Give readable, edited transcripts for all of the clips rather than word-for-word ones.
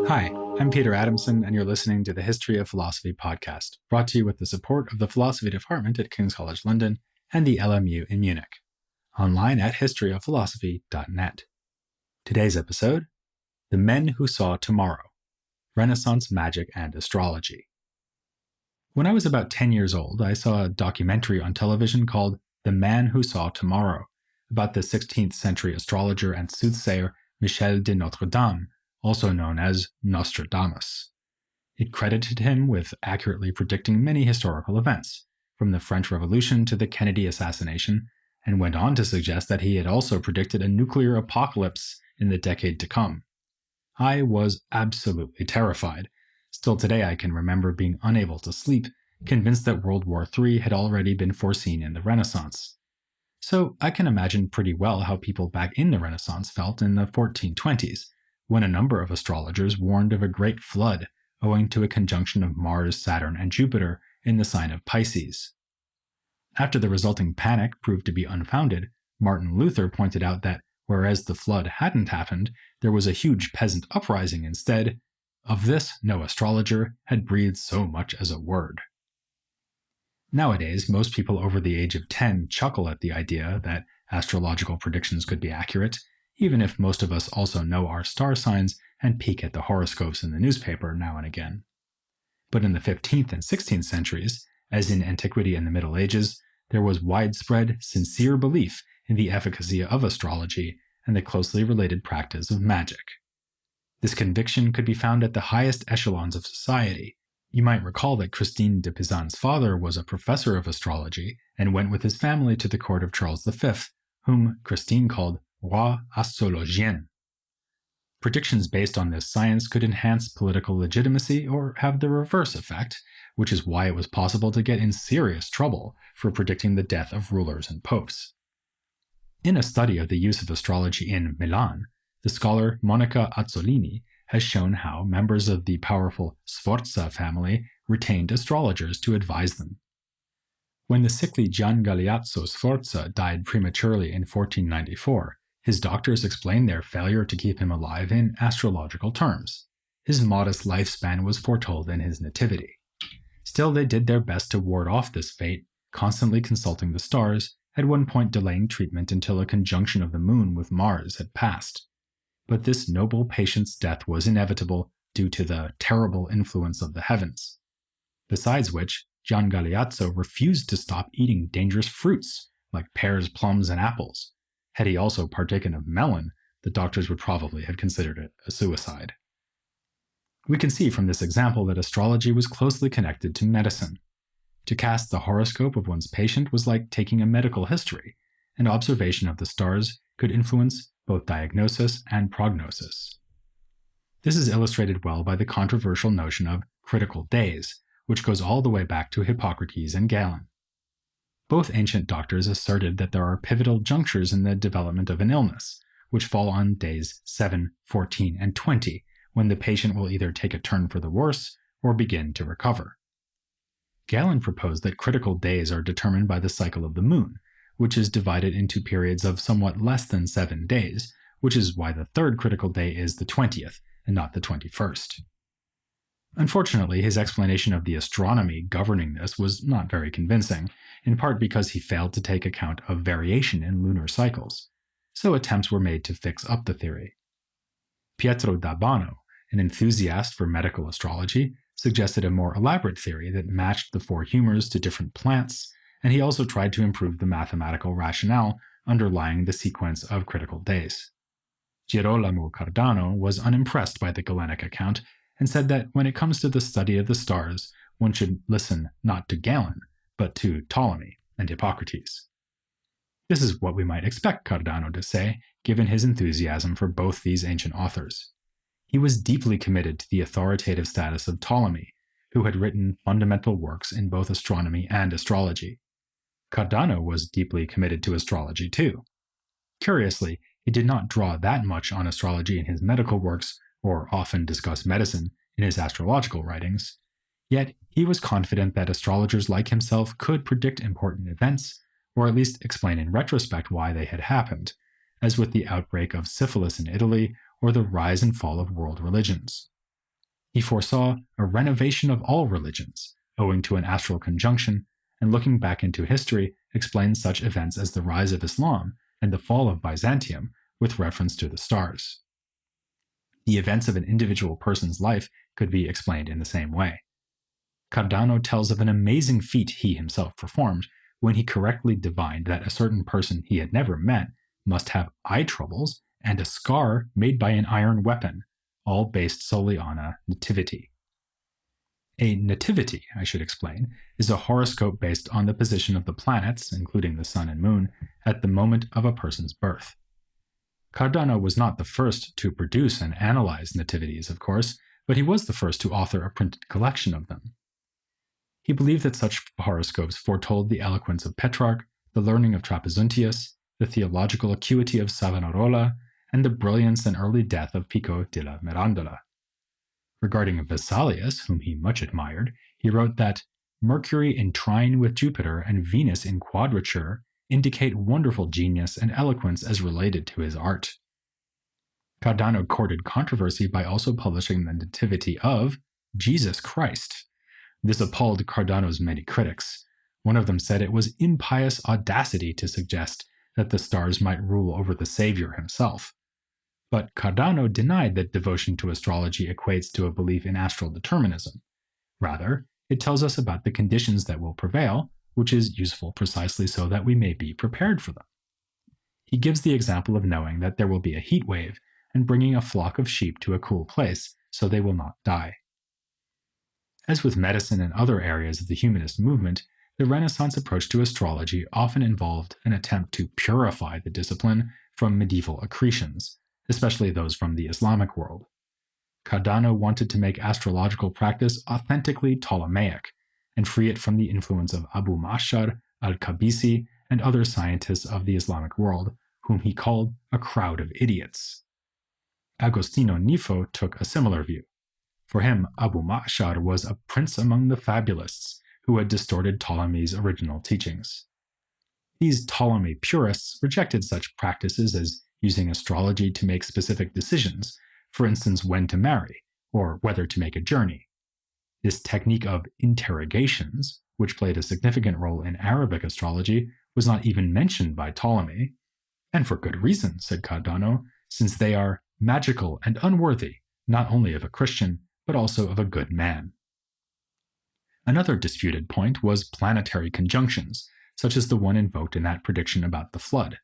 Hi, I'm Peter Adamson, and you're listening to the History of Philosophy podcast, brought to you with the support of the Philosophy Department at King's College London and the LMU in Munich. Online at historyofphilosophy.net. Today's episode, The Men Who Saw Tomorrow, Renaissance Magic and Astrology. When I was about 10 years old, I saw a documentary on television called The Man Who Saw Tomorrow, about the 16th century astrologer and soothsayer Michel de Notre Dame, also known as Nostradamus. It credited him with accurately predicting many historical events, from the French Revolution to the Kennedy assassination, and went on to suggest that he had also predicted a nuclear apocalypse in the decade to come. I was absolutely terrified. Still today I can remember being unable to sleep, convinced that World War III had already been foreseen in the Renaissance. So I can imagine pretty well how people back in the Renaissance felt in the 1420s, when a number of astrologers warned of a great flood owing to a conjunction of Mars, Saturn, and Jupiter in the sign of Pisces. After the resulting panic proved to be unfounded, Martin Luther pointed out that whereas the flood hadn't happened, there was a huge peasant uprising instead. Of this, no astrologer had breathed so much as a word. Nowadays, most people over the age of 10 chuckle at the idea that astrological predictions could be accurate, even if most of us also know our star signs and peek at the horoscopes in the newspaper now and again. But in the 15th and 16th centuries, as in antiquity and the Middle Ages, there was widespread, sincere belief in the efficacy of astrology and the closely related practice of magic. This conviction could be found at the highest echelons of society. You might recall that Christine de Pizan's father was a professor of astrology and went with his family to the court of Charles V, whom Christine called Roi Astrologien. Predictions based on this science could enhance political legitimacy or have the reverse effect, which is why it was possible to get in serious trouble for predicting the death of rulers and popes. In a study of the use of astrology in Milan, the scholar Monica Azzolini has shown how members of the powerful Sforza family retained astrologers to advise them. When the sickly Gian Galeazzo Sforza died prematurely in 1494, his doctors explained their failure to keep him alive in astrological terms. His modest lifespan was foretold in his nativity. Still, they did their best to ward off this fate, constantly consulting the stars, at one point delaying treatment until a conjunction of the moon with Mars had passed. But this noble patient's death was inevitable due to the terrible influence of the heavens. Besides which, Gian Galeazzo refused to stop eating dangerous fruits, like pears, plums, and apples. Had he also partaken of melon, the doctors would probably have considered it a suicide. We can see from this example that astrology was closely connected to medicine. To cast the horoscope of one's patient was like taking a medical history, and observation of the stars could influence both diagnosis and prognosis. This is illustrated well by the controversial notion of critical days, which goes all the way back to Hippocrates and Galen. Both ancient doctors asserted that there are pivotal junctures in the development of an illness, which fall on days 7, 14, and 20, when the patient will either take a turn for the worse or begin to recover. Galen proposed that critical days are determined by the cycle of the moon, which is divided into periods of somewhat less than 7 days, which is why the third critical day is the 20th and not the 21st. Unfortunately, his explanation of the astronomy governing this was not very convincing, in part because he failed to take account of variation in lunar cycles, so attempts were made to fix up the theory. Pietro d'Abano, an enthusiast for medical astrology, suggested a more elaborate theory that matched the four humors to different plants, and he also tried to improve the mathematical rationale underlying the sequence of critical days. Girolamo Cardano was unimpressed by the Galenic account and said that when it comes to the study of the stars, one should listen not to Galen, but to Ptolemy and Hippocrates. This is what we might expect Cardano to say, given his enthusiasm for both these ancient authors. He was deeply committed to the authoritative status of Ptolemy, who had written fundamental works in both astronomy and astrology. Cardano was deeply committed to astrology too. Curiously, he did not draw that much on astrology in his medical works, or often discuss medicine in his astrological writings, yet he was confident that astrologers like himself could predict important events, or at least explain in retrospect why they had happened, as with the outbreak of syphilis in Italy or the rise and fall of world religions. He foresaw a renovation of all religions, owing to an astral conjunction, and looking back into history, explains such events as the rise of Islam and the fall of Byzantium with reference to the stars. The events of an individual person's life could be explained in the same way. Cardano tells of an amazing feat he himself performed when he correctly divined that a certain person he had never met must have eye troubles and a scar made by an iron weapon, all based solely on a nativity. A nativity, I should explain, is a horoscope based on the position of the planets, including the sun and moon, at the moment of a person's birth. Cardano was not the first to produce and analyze nativities, of course, but he was the first to author a printed collection of them. He believed that such horoscopes foretold the eloquence of Petrarch, the learning of Trapezunttius, the theological acuity of Savonarola, and the brilliance and early death of Pico della Mirandola. Regarding Vesalius, whom he much admired, he wrote that Mercury in trine with Jupiter and Venus in quadrature indicate wonderful genius and eloquence as related to his art. Cardano courted controversy by also publishing the Nativity of Jesus Christ. This appalled Cardano's many critics. One of them said it was impious audacity to suggest that the stars might rule over the Savior himself. But Cardano denied that devotion to astrology equates to a belief in astral determinism. Rather, it tells us about the conditions that will prevail, which is useful precisely so that we may be prepared for them. He gives the example of knowing that there will be a heat wave and bringing a flock of sheep to a cool place so they will not die. As with medicine and other areas of the humanist movement, the Renaissance approach to astrology often involved an attempt to purify the discipline from medieval accretions, especially those from the Islamic world. Cardano wanted to make astrological practice authentically Ptolemaic and free it from the influence of Abu Ma'shar al-Kabisi and other scientists of the Islamic world, whom he called a crowd of idiots. Agostino Nifo took a similar view. For him, Abu Ma'shar was a prince among the fabulists who had distorted Ptolemy's original teachings. These Ptolemy purists rejected such practices as using astrology to make specific decisions, for instance, when to marry, or whether to make a journey. This technique of interrogations, which played a significant role in Arabic astrology, was not even mentioned by Ptolemy. And for good reason, said Cardano, since they are magical and unworthy, not only of a Christian, but also of a good man. Another disputed point was planetary conjunctions, such as the one invoked in that prediction about the flood.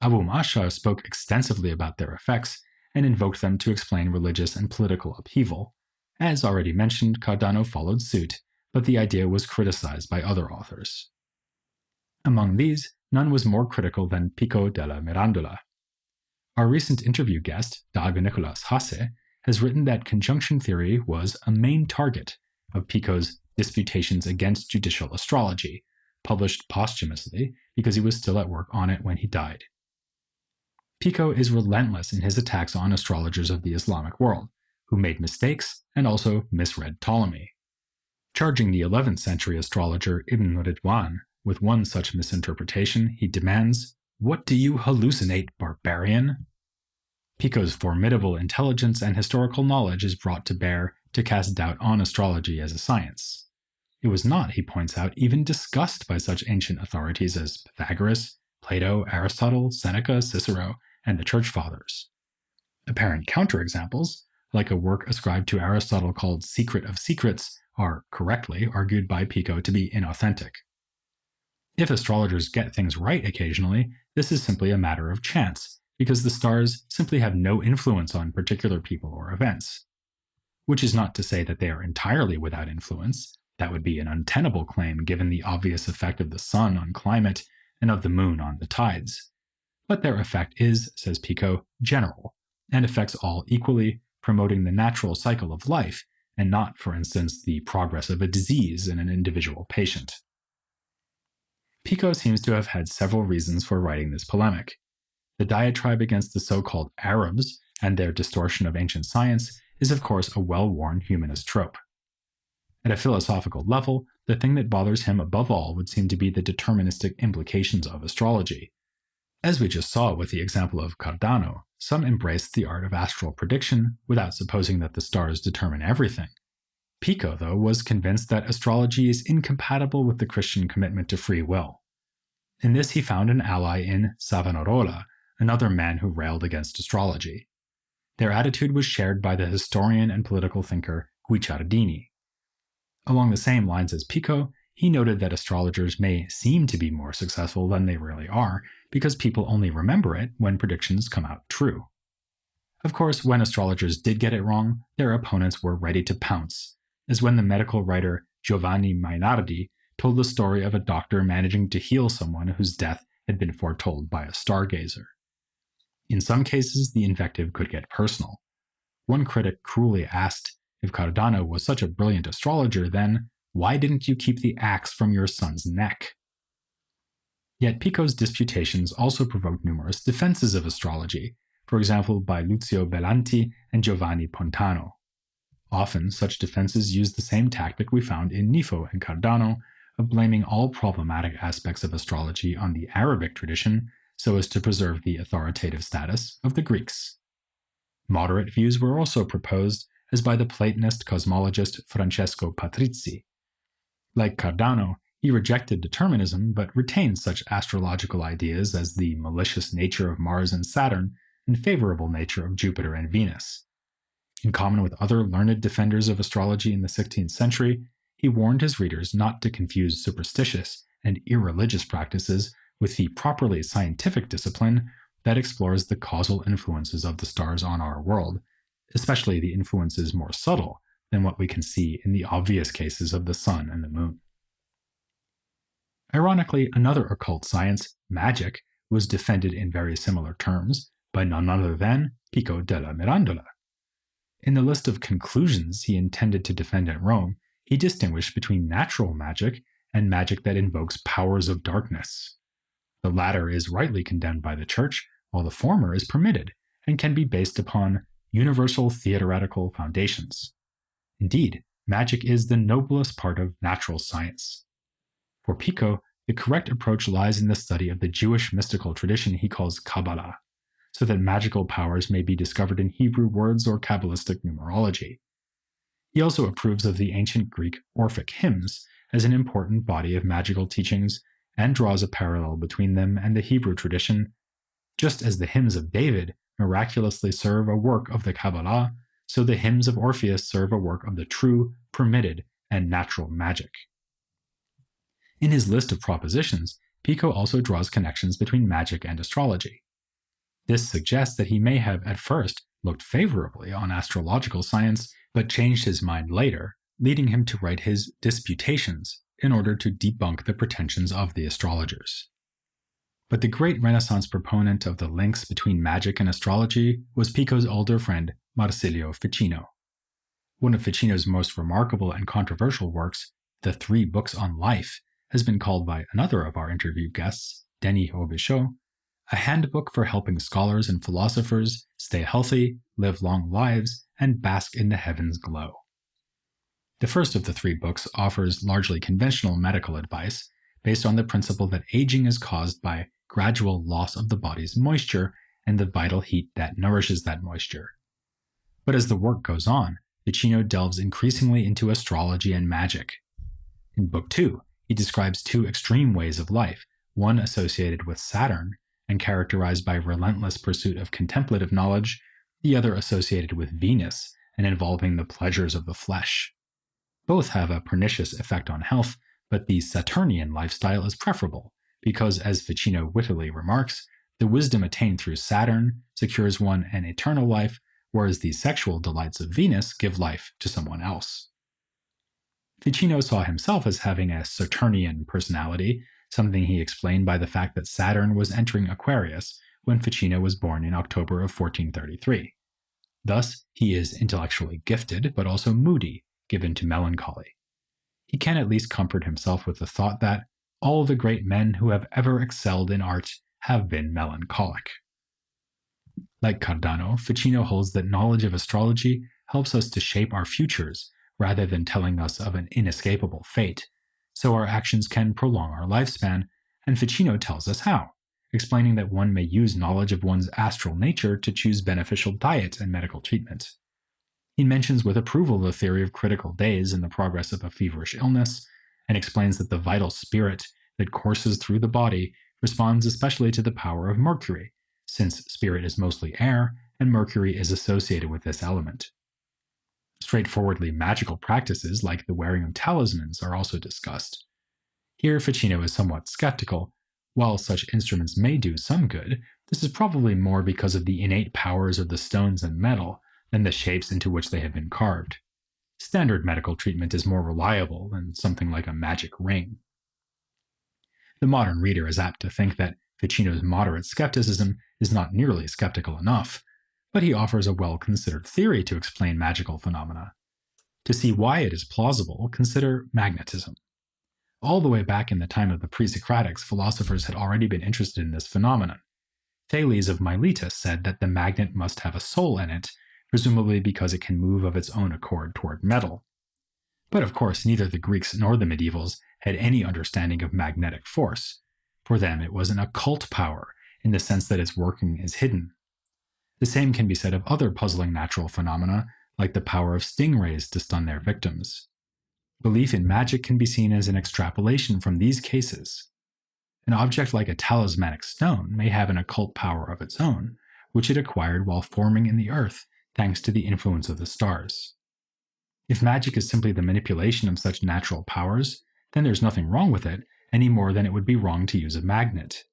Abu Ma'shar spoke extensively about their effects and invoked them to explain religious and political upheaval. As already mentioned, Cardano followed suit, but the idea was criticized by other authors. Among these, none was more critical than Pico della Mirandola. Our recent interview guest, Dag Nicolas Hasse, has written that conjunction theory was a main target of Pico's Disputations Against Judicial Astrology, published posthumously because he was still at work on it when he died. Pico is relentless in his attacks on astrologers of the Islamic world, who made mistakes and also misread Ptolemy. Charging the 11th century astrologer Ibn Ridwan with one such misinterpretation, he demands, "What do you hallucinate, barbarian?" Pico's formidable intelligence and historical knowledge is brought to bear to cast doubt on astrology as a science. It was not, he points out, even discussed by such ancient authorities as Pythagoras, Plato, Aristotle, Seneca, Cicero, and the Church Fathers. Apparent counterexamples, like a work ascribed to Aristotle called Secret of Secrets, are correctly argued by Pico to be inauthentic. If astrologers get things right occasionally, this is simply a matter of chance, because the stars simply have no influence on particular people or events. Which is not to say that they are entirely without influence. That would be an untenable claim given the obvious effect of the sun on climate and of the moon on the tides. But their effect is, says Pico, general, and affects all equally, promoting the natural cycle of life, and not, for instance, the progress of a disease in an individual patient. Pico seems to have had several reasons for writing this polemic. The diatribe against the so-called Arabs and their distortion of ancient science is of course a well-worn humanist trope. At a philosophical level, the thing that bothers him above all would seem to be the deterministic implications of astrology. As we just saw with the example of Cardano, some embraced the art of astral prediction without supposing that the stars determine everything. Pico, though, was convinced that astrology is incompatible with the Christian commitment to free will. In this, he found an ally in Savonarola, another man who railed against astrology. Their attitude was shared by the historian and political thinker Guicciardini. Along the same lines as Pico, he noted that astrologers may seem to be more successful than they really are because people only remember it when predictions come out true. Of course, when astrologers did get it wrong, their opponents were ready to pounce, as when the medical writer Giovanni Mainardi told the story of a doctor managing to heal someone whose death had been foretold by a stargazer. In some cases, the invective could get personal. One critic cruelly asked, if Cardano was such a brilliant astrologer, then why didn't you keep the axe from your son's neck? Yet Pico's disputations also provoked numerous defenses of astrology, for example by Lucio Bellanti and Giovanni Pontano. Often, such defenses used the same tactic we found in Nifo and Cardano of blaming all problematic aspects of astrology on the Arabic tradition so as to preserve the authoritative status of the Greeks. Moderate views were also proposed, as by the Platonist cosmologist Francesco Patrizzi. Like Cardano, he rejected determinism but retained such astrological ideas as the malicious nature of Mars and Saturn and favorable nature of Jupiter and Venus. In common with other learned defenders of astrology in the 16th century, he warned his readers not to confuse superstitious and irreligious practices with the properly scientific discipline that explores the causal influences of the stars on our world, especially the influences more subtle than what we can see in the obvious cases of the sun and the moon. Ironically, another occult science, magic, was defended in very similar terms by none other than Pico della Mirandola. In the list of conclusions he intended to defend at Rome, he distinguished between natural magic and magic that invokes powers of darkness. The latter is rightly condemned by the Church, while the former is permitted and can be based upon universal theoretical foundations. Indeed, magic is the noblest part of natural science. For Pico, the correct approach lies in the study of the Jewish mystical tradition he calls Kabbalah, so that magical powers may be discovered in Hebrew words or Kabbalistic numerology. He also approves of the ancient Greek Orphic hymns as an important body of magical teachings and draws a parallel between them and the Hebrew tradition. Just as the hymns of David miraculously serve a work of the Kabbalah, so the hymns of Orpheus serve a work of the true, permitted, and natural magic. In his list of propositions, Pico also draws connections between magic and astrology. This suggests that he may have at first looked favorably on astrological science, but changed his mind later, leading him to write his Disputations in order to debunk the pretensions of the astrologers. But the great Renaissance proponent of the links between magic and astrology was Pico's older friend Marsilio Ficino. One of Ficino's most remarkable and controversial works, The 3 Books on Life, has been called by another of our interview guests, Denis Robichaud, a handbook for helping scholars and philosophers stay healthy, live long lives, and bask in the heavens' glow. The first of the 3 books offers largely conventional medical advice based on the principle that aging is caused by gradual loss of the body's moisture and the vital heat that nourishes that moisture. But as the work goes on, Ficino delves increasingly into astrology and magic. In Book 2, he describes 2 extreme ways of life, one associated with Saturn and characterized by relentless pursuit of contemplative knowledge, the other associated with Venus and involving the pleasures of the flesh. Both have a pernicious effect on health, but the Saturnian lifestyle is preferable because, as Ficino wittily remarks, the wisdom attained through Saturn secures one an eternal life, whereas the sexual delights of Venus give life to someone else. Ficino saw himself as having a Saturnian personality, something he explained by the fact that Saturn was entering Aquarius when Ficino was born in October of 1433. Thus, he is intellectually gifted, but also moody, given to melancholy. He can at least comfort himself with the thought that all the great men who have ever excelled in art have been melancholic. Like Cardano, Ficino holds that knowledge of astrology helps us to shape our futures rather than telling us of an inescapable fate, so our actions can prolong our lifespan, and Ficino tells us how, explaining that one may use knowledge of one's astral nature to choose beneficial diet and medical treatment. He mentions with approval the theory of critical days in the progress of a feverish illness, and explains that the vital spirit that courses through the body responds especially to the power of Mercury, since spirit is mostly air and Mercury is associated with this element. Straightforwardly magical practices like the wearing of talismans are also discussed. Here, Ficino is somewhat skeptical. While such instruments may do some good, this is probably more because of the innate powers of the stones and metal than the shapes into which they have been carved. Standard medical treatment is more reliable than something like a magic ring. The modern reader is apt to think that Ficino's moderate skepticism is not nearly skeptical enough, but he offers a well-considered theory to explain magical phenomena. To see why it is plausible, consider magnetism. All the way back in the time of the pre-Socratics, philosophers had already been interested in this phenomenon. Thales of Miletus said that the magnet must have a soul in it, presumably because it can move of its own accord toward metal. But of course, neither the Greeks nor the medievals had any understanding of magnetic force. For them, it was an occult power, in the sense that its working is hidden. The same can be said of other puzzling natural phenomena, like the power of stingrays to stun their victims. Belief in magic can be seen as an extrapolation from these cases. An object like a talismanic stone may have an occult power of its own, which it acquired while forming in the earth thanks to the influence of the stars. If magic is simply the manipulation of such natural powers, then there's nothing wrong with it, any more than it would be wrong to use a magnet.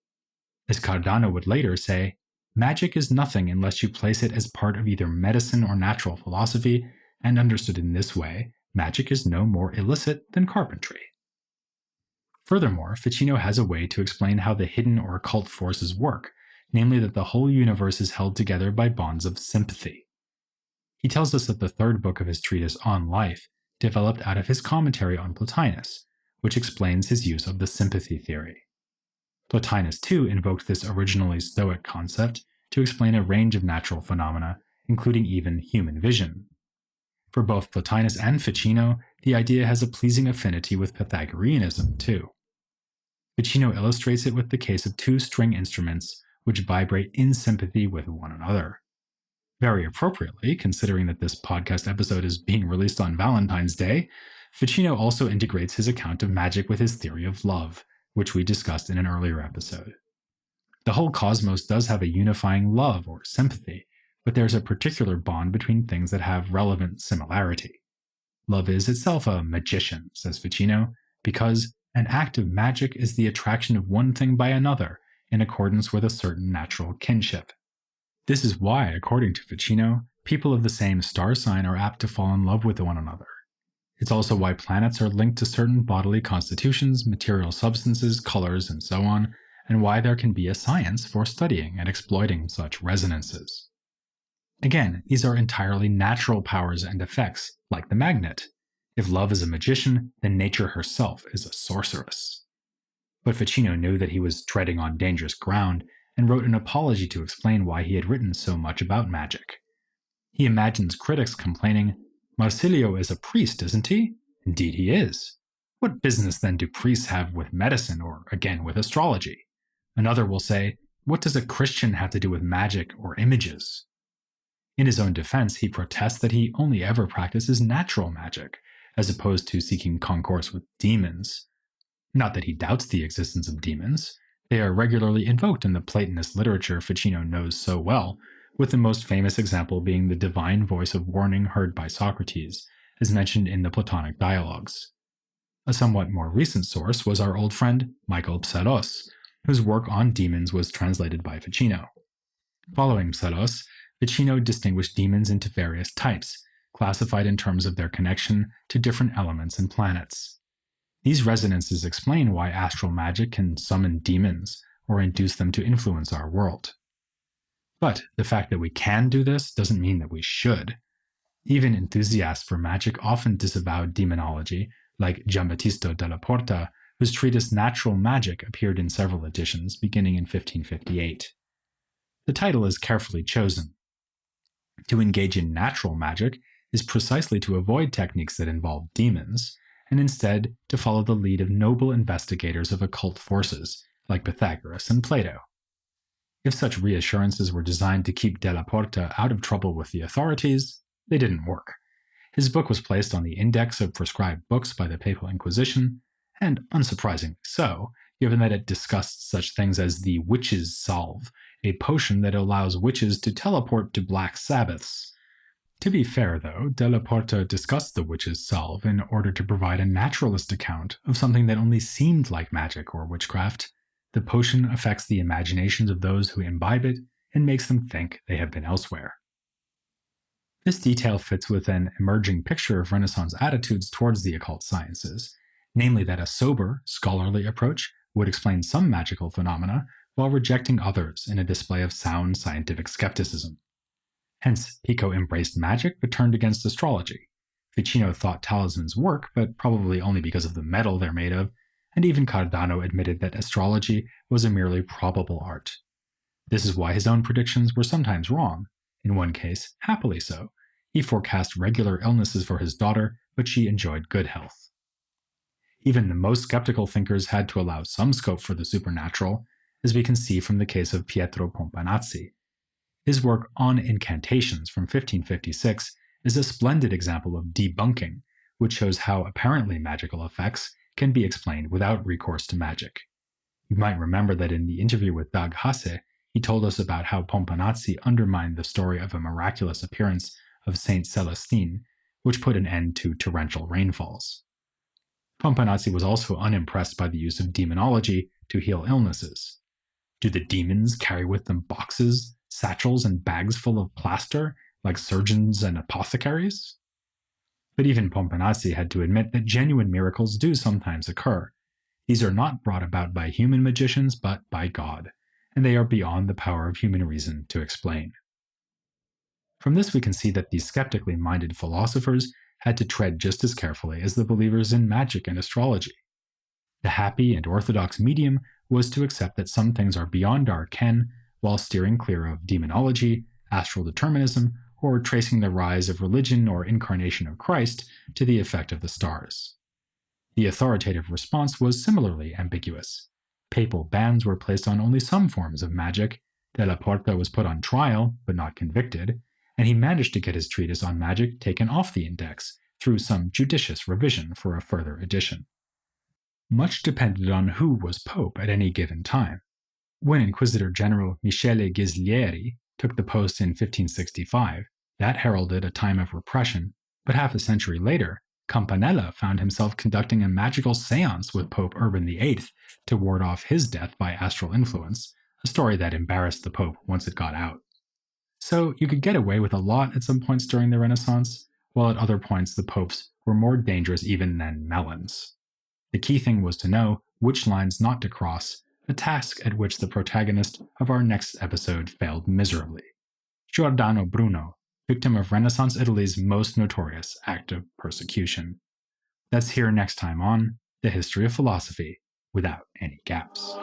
As Cardano would later say, magic is nothing unless you place it as part of either medicine or natural philosophy, and understood in this way, magic is no more illicit than carpentry. Furthermore, Ficino has a way to explain how the hidden or occult forces work, namely that the whole universe is held together by bonds of sympathy. He tells us that the third book of his treatise On Life developed out of his commentary on Plotinus, which explains his use of the sympathy theory. Plotinus too invoked this originally Stoic concept to explain a range of natural phenomena, including even human vision. For both Plotinus and Ficino, the idea has a pleasing affinity with Pythagoreanism too. Ficino illustrates it with the case of two string instruments which vibrate in sympathy with one another. Very appropriately, considering that this podcast episode is being released on Valentine's Day, Ficino also integrates his account of magic with his theory of love, which we discussed in an earlier episode. The whole cosmos does have a unifying love or sympathy, but there's a particular bond between things that have relevant similarity. Love is itself a magician, says Ficino, because an act of magic is the attraction of one thing by another in accordance with a certain natural kinship. This is why, according to Ficino, people of the same star sign are apt to fall in love with one another. It's also why planets are linked to certain bodily constitutions, material substances, colors, and so on, and why there can be a science for studying and exploiting such resonances. Again, these are entirely natural powers and effects, like the magnet. If love is a magician, then nature herself is a sorceress. But Ficino knew that he was treading on dangerous ground, and wrote an apology to explain why he had written so much about magic. He imagines critics complaining, "Marsilio is a priest, isn't he? Indeed he is. What business then do priests have with medicine or, again, with astrology?" Another will say, "What does a Christian have to do with magic or images?" In his own defense, he protests that he only ever practices natural magic, as opposed to seeking concourse with demons. Not that he doubts the existence of demons. They are regularly invoked in the Platonist literature Ficino knows so well, with the most famous example being the divine voice of warning heard by Socrates, as mentioned in the Platonic dialogues. A somewhat more recent source was our old friend Michael Psellos, whose work on demons was translated by Ficino. Following Psellos, Ficino distinguished demons into various types, classified in terms of their connection to different elements and planets. These resonances explain why astral magic can summon demons or induce them to influence our world. But the fact that we can do this doesn't mean that we should. Even enthusiasts for magic often disavowed demonology, like Giambattista della Porta, whose treatise Natural Magic appeared in several editions beginning in 1558. The title is carefully chosen. To engage in natural magic is precisely to avoid techniques that involve demons, and instead to follow the lead of noble investigators of occult forces, like Pythagoras and Plato. If such reassurances were designed to keep Della Porta out of trouble with the authorities, they didn't work. His book was placed on the Index of Proscribed Books by the Papal Inquisition, and unsurprisingly so, given that it discussed such things as the Witch's Salve, a potion that allows witches to teleport to Black Sabbaths. To be fair, though, Della Porta discussed the Witch's Salve in order to provide a naturalist account of something that only seemed like magic or witchcraft. The potion affects the imaginations of those who imbibe it and makes them think they have been elsewhere. This detail fits with an emerging picture of Renaissance attitudes towards the occult sciences, namely that a sober, scholarly approach would explain some magical phenomena while rejecting others in a display of sound scientific skepticism. Hence, Pico embraced magic but turned against astrology. Ficino thought talismans work, but probably only because of the metal they're made of, and even Cardano admitted that astrology was a merely probable art. This is why his own predictions were sometimes wrong, in one case, happily so. He forecast regular illnesses for his daughter, but she enjoyed good health. Even the most skeptical thinkers had to allow some scope for the supernatural, as we can see from the case of Pietro Pompanazzi. His work On Incantations from 1556 is a splendid example of debunking, which shows how apparently magical effects can be explained without recourse to magic. You might remember that in the interview with Dag Hasse, he told us about how Pompanazzi undermined the story of a miraculous appearance of Saint Celestine, which put an end to torrential rainfalls. Pompanazzi was also unimpressed by the use of demonology to heal illnesses. Do the demons carry with them boxes, satchels, and bags full of plaster, like surgeons and apothecaries? But even Pompanazzi had to admit that genuine miracles do sometimes occur. These are not brought about by human magicians, but by God, and they are beyond the power of human reason to explain. From this we can see that these skeptically minded philosophers had to tread just as carefully as the believers in magic and astrology. The happy and orthodox medium was to accept that some things are beyond our ken, while steering clear of demonology, astral determinism, or tracing the rise of religion or incarnation of Christ to the effect of the stars. The authoritative response was similarly ambiguous. Papal bans were placed on only some forms of magic, Della Porta was put on trial, but not convicted, and he managed to get his treatise on magic taken off the index through some judicious revision for a further edition. Much depended on who was pope at any given time. When Inquisitor General Michele Ghislieri took the post in 1565, that heralded a time of repression, but half a century later, Campanella found himself conducting a magical seance with Pope Urban VIII to ward off his death by astral influence, a story that embarrassed the Pope once it got out. So you could get away with a lot at some points during the Renaissance, while at other points the popes were more dangerous even than melons. The key thing was to know which lines not to cross, a task at which the protagonist of our next episode failed miserably. Giordano Bruno, victim of Renaissance Italy's most notorious act of persecution. That's here next time on The History of Philosophy Without Any Gaps.